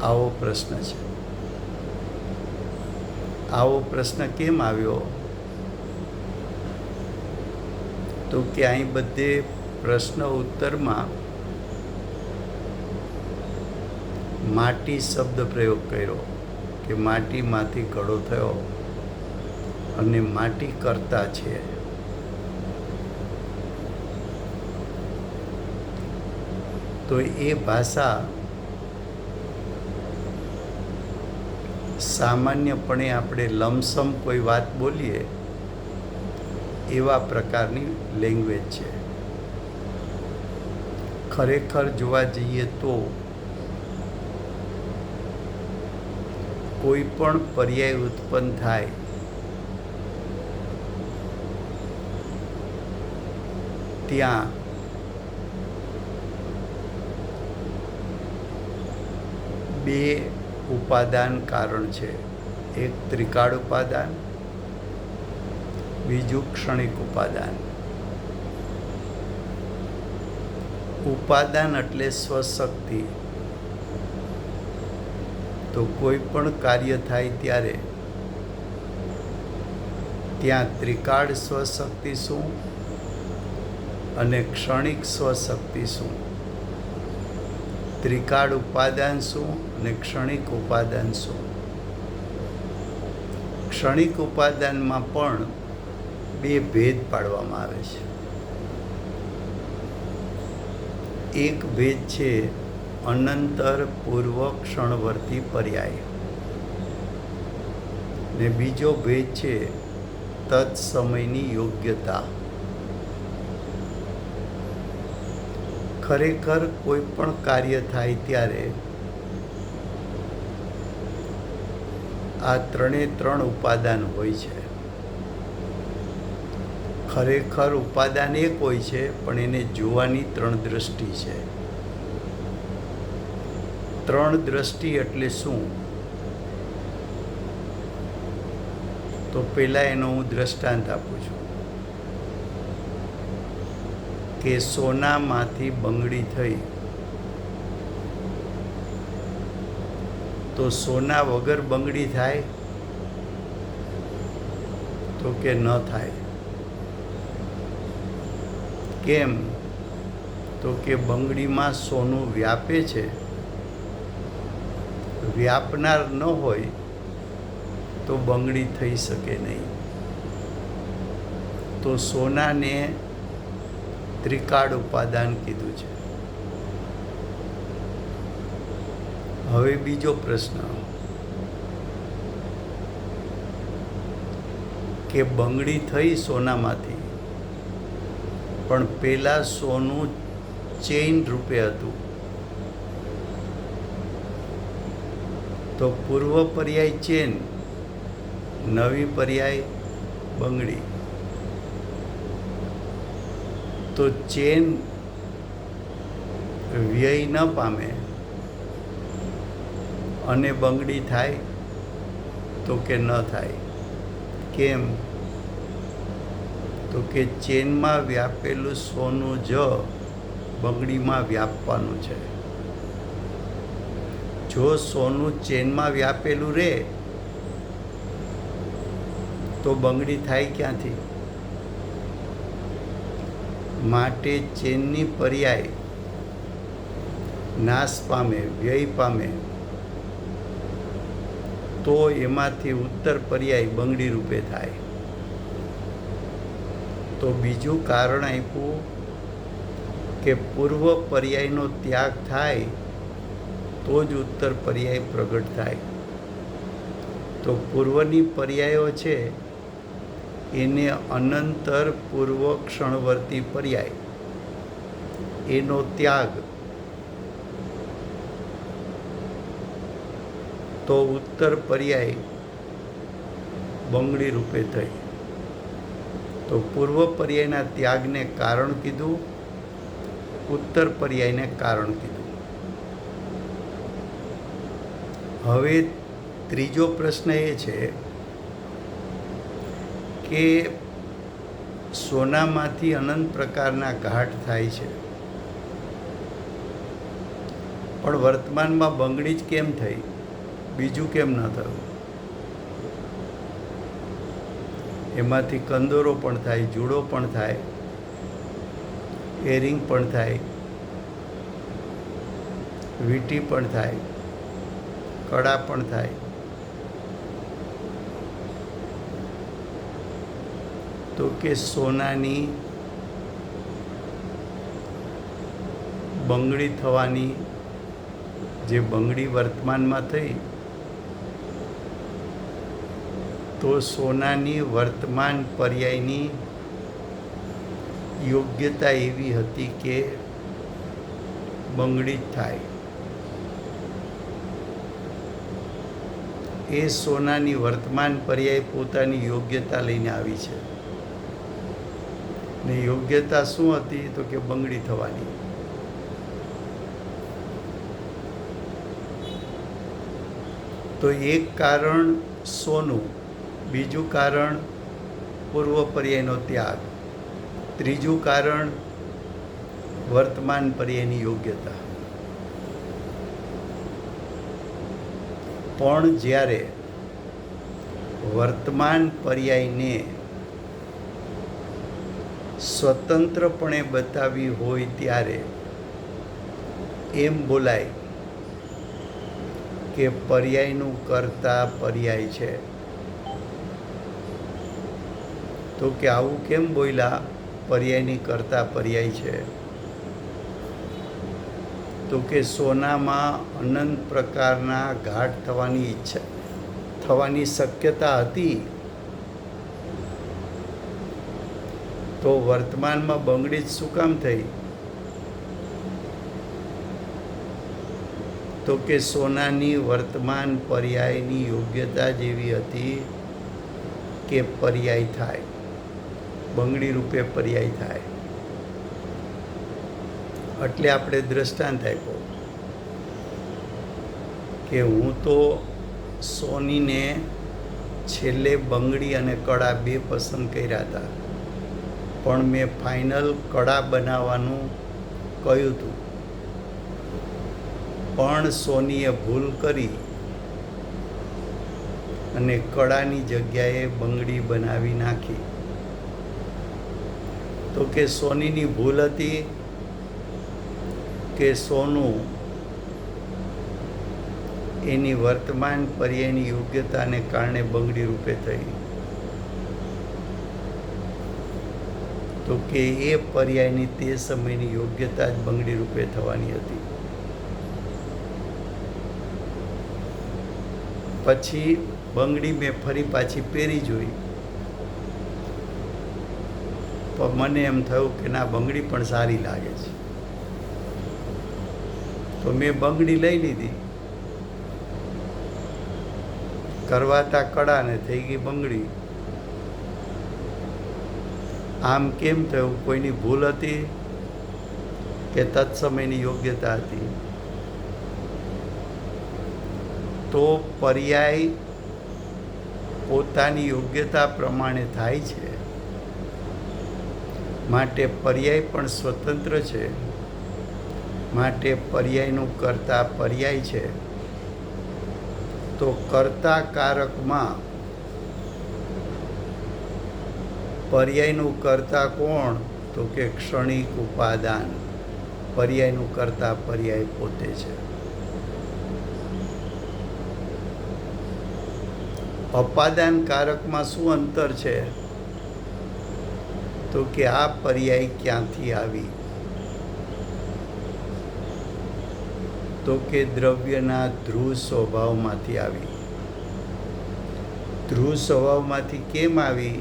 આવો પ્રશ્ન છે. આવો પ્રશ્ન કેમ આવ્યો? તો કે અહીં બધે પ્રશ્ન ઉત્તરમાં માટી શબ્દ પ્રયોગ કર્યો કે માટીમાંથી ઘડો થયો અને માટી કરતા છે. તો એ ભાષા સામાન્યપણે આપણે લમસમ કોઈ વાત બોલીએ એવા પ્રકારની લેંગ્વેજ છે. ખરેખર જોવા જઈએ તો કોઈ પણ પર્યાય ઉત્પન્ન થાય ત્યાં બે ઉપાદાન કારણ છે. એક ત્રિકાળ ઉપાદાન, બીજું ક્ષણિક ઉપાદાન. ઉપાદાન એટલે સ્વશક્તિ. તો કોઈ પણ કાર્ય થાય ત્યારે ત્યાં ત્રિકાળ સ્વશક્તિ શું અને ક્ષણિક સ્વશક્તિ શું, ત્રિકાળ ઉપાદાન શું અને ક્ષણિક ઉપાદાન શું. ક્ષણિક ઉપાદાનમાં પણ બે ભેદ પાડવામાં આવે છે. એક ભેદ છે અનંતર પૂર્વ ક્ષણવર્તી પર્યાય ને બીજો ભેદ છે તત્સમયની યોગ્યતા. ખરેખર કોઈ પણ કાર્ય થાય ત્યારે આ ત્રણ ઉપાદાન હોય છે. ખરેખર ઉપાદાન એક હોય છે પણ એને જોવાની ત્રણ દ્રષ્ટિ છે. ત્રણ દ્રષ્ટિ એટલે શું? તો પહેલાં એનો હું દ્રષ્ટાંત આપું છું કે સોનામાંથી બંગડી થઈ તો સોના વગર બંગડી થાય? તો કે ન થાય. કેમ? તો કે બંગડીમાં સોનું વ્યાપે છે. વ્યાપનાર ન હોય તો બંગડી થઈ શકે નહીં. તો સોનાને ત્રિકાળ ઉપાદાન કીધું છે. હવે બીજો પ્રશ્ન કે બંગડી થઈ સોનામાંથી પણ પહેલાં સોનું ચેઇન રૂપે હતું તો પૂર્વ પર્યાય ચેન, નવી પર્યાય બંગડી. તો ચેન વ્યય ન પામે અને બંગડી થાય તો કે ન થાય. કેમ? તો કે ચેનમાં વ્યાપેલું સોનું જ બંગડીમાં વ્યાપવાનું છે. જો સોનું ચેનમાં વ્યાપેલું રહે તો બંગડી થાય ક્યાંથી? માટે ચેનની પર્યાય નાશ પામે, વ્યય પામે, તો એમાંથી ઉત્તર પર્યાય બંગડી રૂપે થાય. તો બીજું કારણ આપ્યું કે પૂર્વ પર્યાયનો ત્યાગ થાય તો જ ઉત્તર પર્યાય પ્રગટ થાય. તો પૂર્વની પર્યાયો છે એને અનંતર પૂર્વ ક્ષણવર્તી પર્યાય, એનો ત્યાગ તો ઉત્તર પર્યાય બંગડી રૂપે થઈ. તો પૂર્વ પર્યાયના ત્યાગને કારણ કીધું, ઉત્તર પર્યાયને કારણ કીધું. હવે ત્રીજો પ્રશ્ન એ છે કે સોનામાંથી અનંત પ્રકારના ઘાટ થાય છે, પણ વર્તમાનમાં બંગડી જ કેમ થઈ, બીજું કેમ ન થયું? એમાંથી કંદોરો પણ થાય, જુડો પણ થાય, એરિંગ પણ થાય, વીંટી પણ થાય, કડા પણ થાય. તો કે સોનાની બંગડી થવાની, જે બંગડી વર્તમાનમાં થઈ, તો સોનાની વર્તમાન પર્યાયની યોગ્યતા એવી હતી કે બંગડી જ થાય. એ સોનાની વર્તમાન પર્યાય પોતાની યોગ્યતા લઈને આવી છે. ને યોગ્યતા શું હતી? તો કે બંગડી થવાની. તો એક કારણ સોનું, બીજું કારણ પૂર્વ પર્યાયનો ત્યાગ, ત્રીજું કારણ વર્તમાન પર્યાયની યોગ્યતા. પણ જ્યારે વર્તમાન પર્યાયને સ્વતંત્રપણે બતાવી હોય ત્યારે એમ બોલાય કે પર્યાયનું કર્તા પર્યાય છે. તો કે આવું કેમ બોલ્યા, પર્યાયની કર્તા પર્યાય છે? તો કે સોનામાં અનંત પ્રકારના ઘાટ થવાની શક્યતા હતી, તો વર્તમાનમાં બંગડી જ શું કામ થઈ? તો કે સોનાની વર્તમાન પર્યાયની યોગ્યતા જેવી હતી કે પર્યાય થાય, બંગડી રૂપે પર્યાય થાય. એટલે આપણે દ્રષ્ટાંત આપ્યો કે હું તો સોનીને છેલ્લે બંગડી અને કડા બે પસંદ કર્યા હતા, પણ મેં ફાઇનલ કડા બનાવવાનું કહ્યું હતું, પણ સોનીએ ભૂલ કરી અને કડાની જગ્યાએ બંગડી બનાવી નાખી. તો કે સોનીની ભૂલ હતી કે સોનું એની વર્તમાન પર્યાયની યોગ્યતાને કારણે બંગડી રૂપે થઈ? તો કે એ પર્યાયની તે સમયની યોગ્યતા જ બંગડી રૂપે થવાની હતી. પછી બંગડી મેં ફરી પાછી પહેરી જોઈ, પણ મને એમ થયું કે ના, બંગડી પણ સારી લાગે છે. તો મેં બંગડી લઈ લીધી, કરવાતા કડા ને થઈ ગઈ બંગડી. આમ કેમ થયું? કોઈની ભૂલ હતી કે તત્સમયની યોગ્યતા હતી? તો પર્યાય પોતાની યોગ્યતા પ્રમાણે થાય છે, માટે પર્યાય પણ સ્વતંત્ર છે, માટે પર્યાયનું કર્તા પર્યાય છે. તો કર્તા કારકમાં પર્યાયનું કર્તા કોણ? તો કે ક્ષણિક ઉપાદાન. પર્યાયનું કર્તા પર્યાય પોતે છે. અપાદાન કારકમાં શું અંતર છે? તો કે આ પર્યાય ક્યાંથી આવી? તો કે દ્રવ્યના ધ્રુવ સ્વભાવમાંથી આવી. ધ્રુવ સ્વભાવમાંથી કેમ આવી?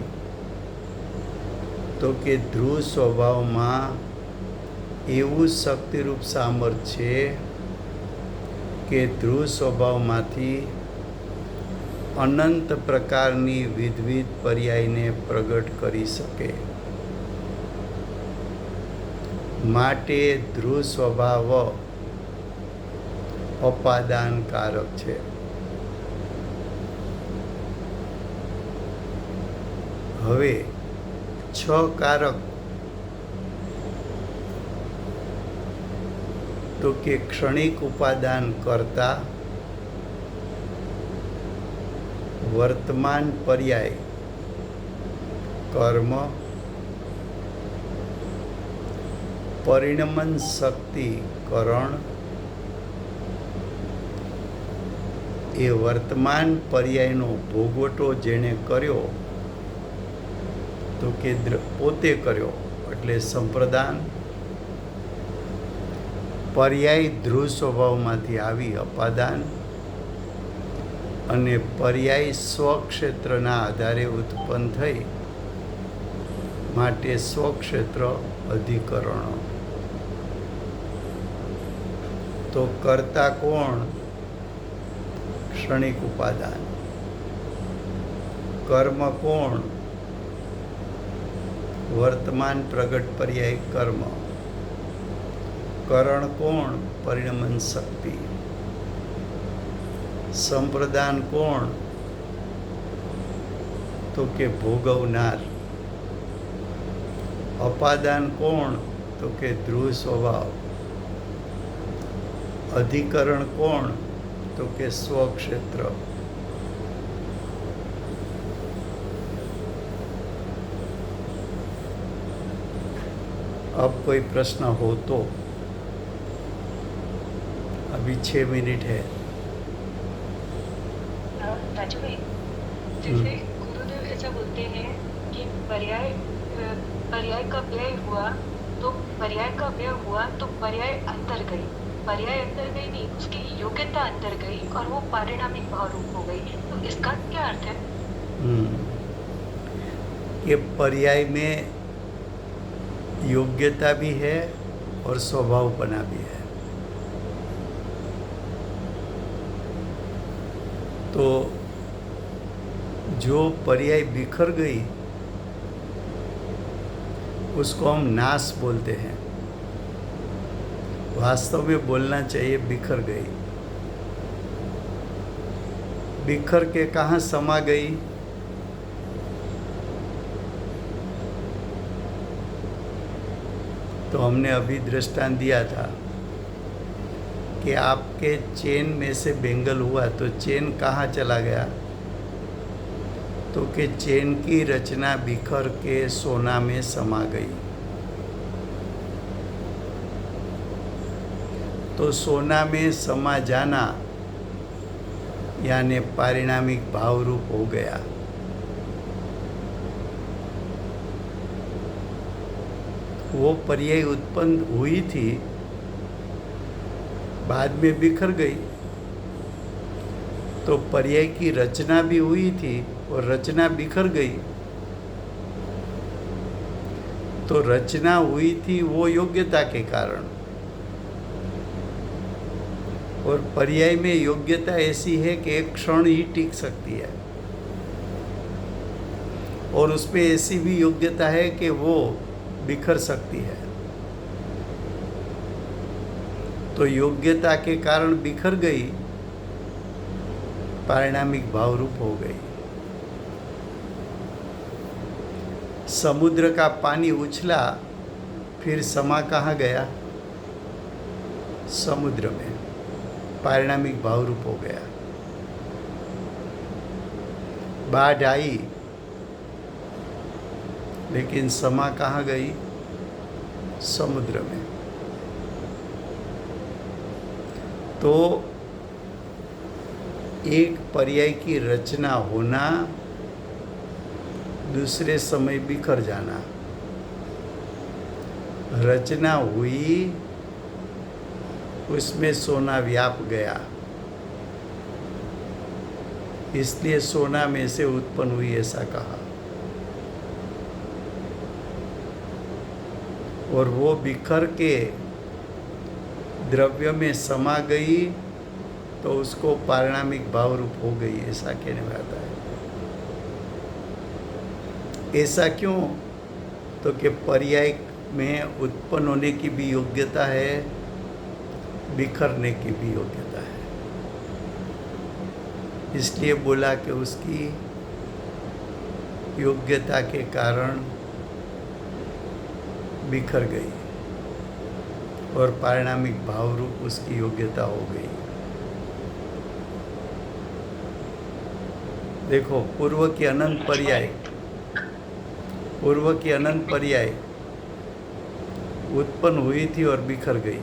તો કે ધ્રુવ સ્વભાવમાં એવું શક્તિરૂપ સામર્થ્ય છે કે ધ્રુવ સ્વભાવમાંથી અનંત પ્રકારની વિવિધ પર્યાયને પ્રગટ કરી શકે. માટે ધ્રુવ સ્વભાવ અપાદાનકારક છે. હવે 6 કારક તો કે ક્ષણિક ઉપાદાન કરતા, વર્તમાન પર્યાય કર્મ, પરિણમન શક્તિ કરણ. એ વર્તમાન પર્યાયનો ભોગવટો જેણે કર્યો તો કે પોતે કર્યો એટલે સંપ્રદાન. પર્યાય ધ્રુવ સ્વભાવમાંથી આવી અપાદાન, અને પર્યાય સ્વક્ષેત્રના આધારે ઉત્પન્ન થઈ માટે સ્વક્ષેત્ર અધિકરણો. તો કર્તા કોણ? ક્ષણિક ઉપાદાન. કર્મ કોણ? વર્તમાન પ્રગટ પર્યાય કર્મ. કરણ કોણ? પરિણમન શક્તિ. સંપ્રદાન કોણ? તો કે ભોગવનાર. અપાદાન કોણ? તો કે ધ્રુવ સ્વભાવ. અધિકરણ કોણ? તો કે સ્વક્ષેત્ર. अब कोई प्रश्न हो तो? अभी 6 मिनट है. राजू भाई, जैसे गुरुदेव ऐसा बोलते हैं कि पर्याय का व्यय हुआ तो पर्याय अंतर गई. पर्याय अंतर गई नहीं, उसकी योग्यता अंतर गई और वो पारिणामिक भाव रूप हो गई. तो इसका क्या अर्थ है? कि पर्याय में योग्यता भी है और स्वभावपना भी है. तो जो पर्याय बिखर गई उसको हम नाश बोलते हैं. वास्तव में बोलना चाहिए बिखर गई. बिखर के कहाँ समा गई? तो हमने अभी दृष्टांत दिया था कि आपके चेन में से बेंगल हुआ तो चेन कहाँ चला गया? तो कि चेन की रचना बिखर के सोना में समा गई. तो सोना में समा जाना यानी पारिणामिक भाव रूप हो गया. वो पर्याय उत्पन्न हुई थी, बाद में बिखर गई. तो पर्याय की रचना भी हुई थी और रचना बिखर गई. तो रचना हुई थी वो योग्यता के कारण, और पर्याय में योग्यता ऐसी है कि एक क्षण ही टिक सकती है और उसमें ऐसी भी योग्यता है कि वो बिखर सकती है। तो योग्यता के कारण बिखर गई, पारिणामिक भाव रूप हो गई। समुद्र का पानी उछला, फिर समा कहाँ गया? समुद्र में, पारिणामिक भाव रूप हो गया। बाढ़ आई, लेकिन समा कहाँ गई? समुद्र में। तो एक पर्याय की रचना होना, दूसरे समय बिखर जाना। रचना हुई, उसमें सोना व्याप गया, इसलिए सोना में से उत्पन्न हुई ऐसा कहा। और वो बिखर के द्रव्य में समा गई, तो उसको पारिणामिक भाव रूप हो गई, ऐसा कहने में आता है। ऐसा क्यों? तो कि पर्याय में उत्पन्न होने की भी योग्यता है, बिखरने की भी योग्यता है। इसलिए बोला कि उसकी योग्यता के कारण बिखर गई और पारिणामिक भाव रूप उसकी योग्यता हो गई। देखो, पूर्व की अनंत पर्याय उत्पन्न हुई थी और बिखर गई,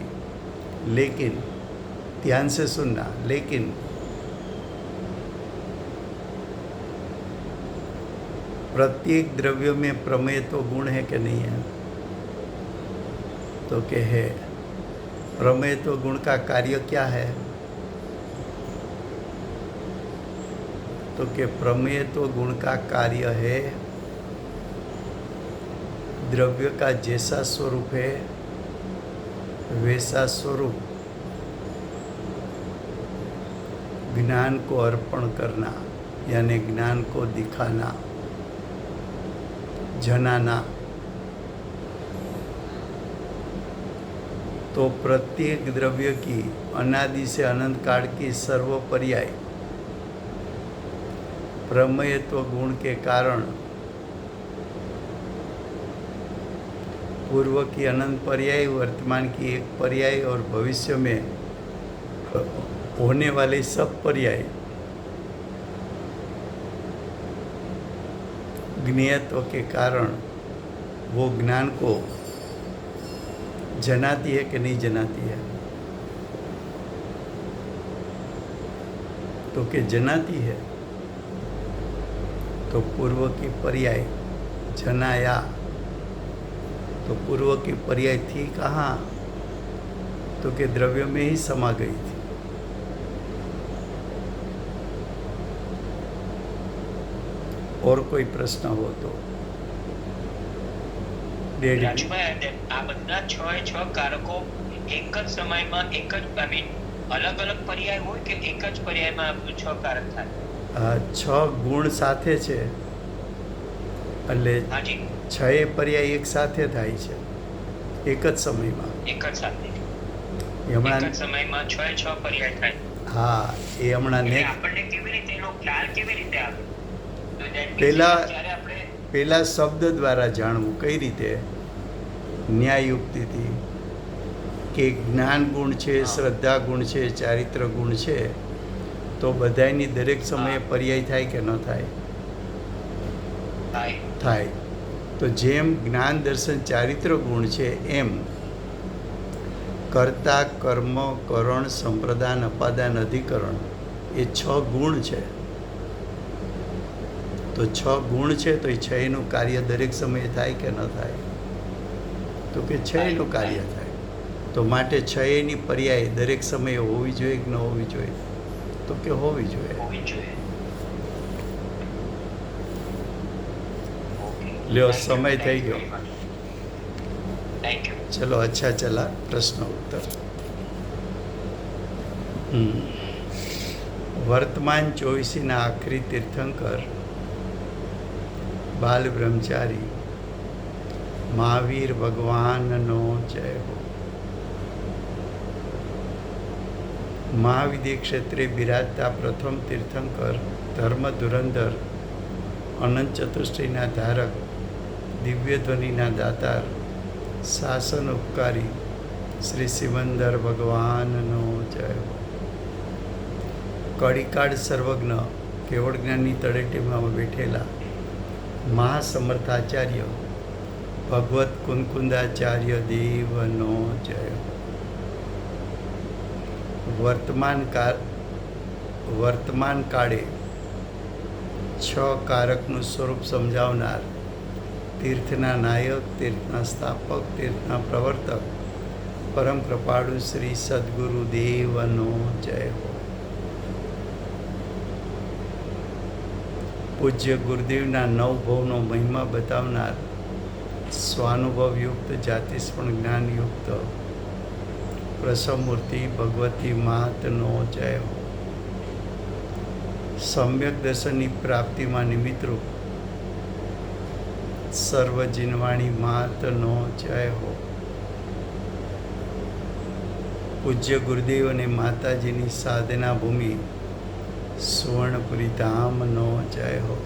लेकिन ध्यान से सुनना, लेकिन प्रत्येक द्रव्य में प्रमेय तो गुण है कि नहीं है? तो क्या है? प्रमेय तो गुण का कार्य क्या है? तो कि प्रमेय तो गुण का कार्य है, द्रव्य का जैसा स्वरूप है वैसा स्वरूप ज्ञान को अर्पण करना, यानी ज्ञान को दिखाना, जनाना। तो प्रत्येक द्रव्य की अनादि से अनंत काल की सर्वपर्याय प्रमेयत्व गुण के कारण पूर्व की अनंत पर्याय, वर्तमान की एक पर्याय और भविष्य में होने वाले सब पर्याय ज्ञेयत्व के कारण वो ज्ञान को जनाती है कि नहीं जनाती है? तो कि जनाती है। तो पूर्व की पर्याय जनाया, तो पूर्व की पर्याय थी कहाँ? तो कि द्रव्य में ही समा गई थी। और कोई प्रश्न हो तो? રાજુભાઈ, આ બધા છ કારકો એક જ સમયમાં એક જ અલગ અલગ પર્યાય હોય કે એક જ પર્યાયમાં છ કારક થાય? છ ગુણ સાથે છે, એટલે હાજી, છ એ પર્યાય એક સાથે થાય છે, એક જ સમયમાં. એક જ સાથે હમણાં એક જ સમયમાં છ પર્યાય થાય. હા, એ હમણાં એટલે ને આપણને કેવી રીતે એનો ખ્યાલ કેવી રીતે આવે? તો that means પહેલા જ્યારે આપણે પહેલા શબ્દ દ્વારા જાણવું. કઈ રીતે? ન્યાયયુક્તિથી કે જ્ઞાન ગુણ છે, શ્રદ્ધા ગુણ છે, ચારિત્ર ગુણ છે, તો બધાની દરેક સમયે પર્યાય થાય કે ન થાય? થાય. થાય. તો જેમ જ્ઞાન દર્શન ચારિત્ર ગુણ છે, એમ કર્તા, કર્મ, કરણ, સંપ્રદાન, અપાદાન, અધિકરણ એ 6 ગુણ છે. તો 6 ગુણ છે, તો એ 6નું કાર્ય દરેક સમયે થાય કે ન થાય? તો કે 6નું કાર્ય થાય. તો માટે 6ની પર્યાય દરેક સમયે હોવી જોઈએ કે ન હોવી જોઈએ? તો કે હોવી જોઈએ. હોવી જોઈએ. લ્યો, સમય થઈ ગયો. Thank you. ચલો, અચ્છા ચલા, પ્રશ્ન ઉત્તર. વર્તમાન 24ના આખરી તીર્થંકર બાલ બ્રહ્મચારી મહાવીર ભગવાનનો જય હો. મહાવિદ્ય ક્ષેત્રે બિરાજતા પ્રથમ તીર્થંકર ધર્મ ધુરંધર અનંત ચતુષ્ટયના ધારક દિવ્ય ધ્વનિના દાતાર શાસન ઉપકારી શ્રી સિમંદર ભગવાનનો જય હો. કળીકાળ સર્વજ્ઞ કેવળ જ્ઞાનની તળેટીમાં બેઠેલા મહાસમર્થાચાર્ય ભગવત કુંકુંદાચાર્ય દેવનો જય હો. વર્તમાન કાળે 6 કારકનું સ્વરૂપ સમજાવનાર તીર્થના નાયક, તીર્થના સ્થાપક, તીર્થના પ્રવર્તક પરમ કૃપાળુ શ્રી સદગુરુ દેવનો જય હો. પૂજ્ય ગુરુદેવના 9 ભવનો મહિમા બતાવનાર સ્વાનુભવયુક્ત જાતિસ્પણ જ્ઞાનયુક્ત પ્રસવમૂર્તિ ભગવતી માતનો જય હો. સમ્યક દર્શનની પ્રાપ્તિમાં નિમિત્તરૂપ સર્વજીનવાણી માતનો જય હો. પૂજ્ય ગુરુદેવ અને માતાજીની સાધના ભૂમિ સુવર્ણપુરી ધામનો જય હો.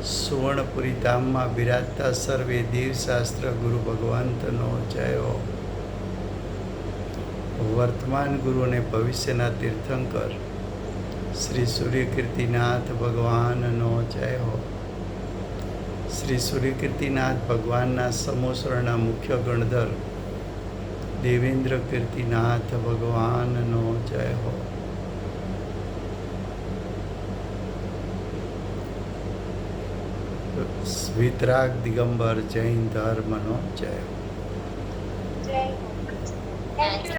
સુવર્ણપુરી ધામમાં બિરાજતા સર્વે દેવશાસ્ત્ર ગુરુ ભગવંતનો જય હો. વર્તમાન ગુરુ અને ભવિષ્યના તીર્થંકર શ્રી સૂર્યકીર્તિનાથ ભગવાનનો જય હો. શ્રી સૂર્યકીર્તિનાથ ભગવાનના સમોસરના મુખ્ય ગણધર દેવેન્દ્ર કીર્તિનાથ ભગવાનનો જય હો. વિતરાગ દિગંબર જૈન ધર્મનો જય હો. જય હો. Thank you.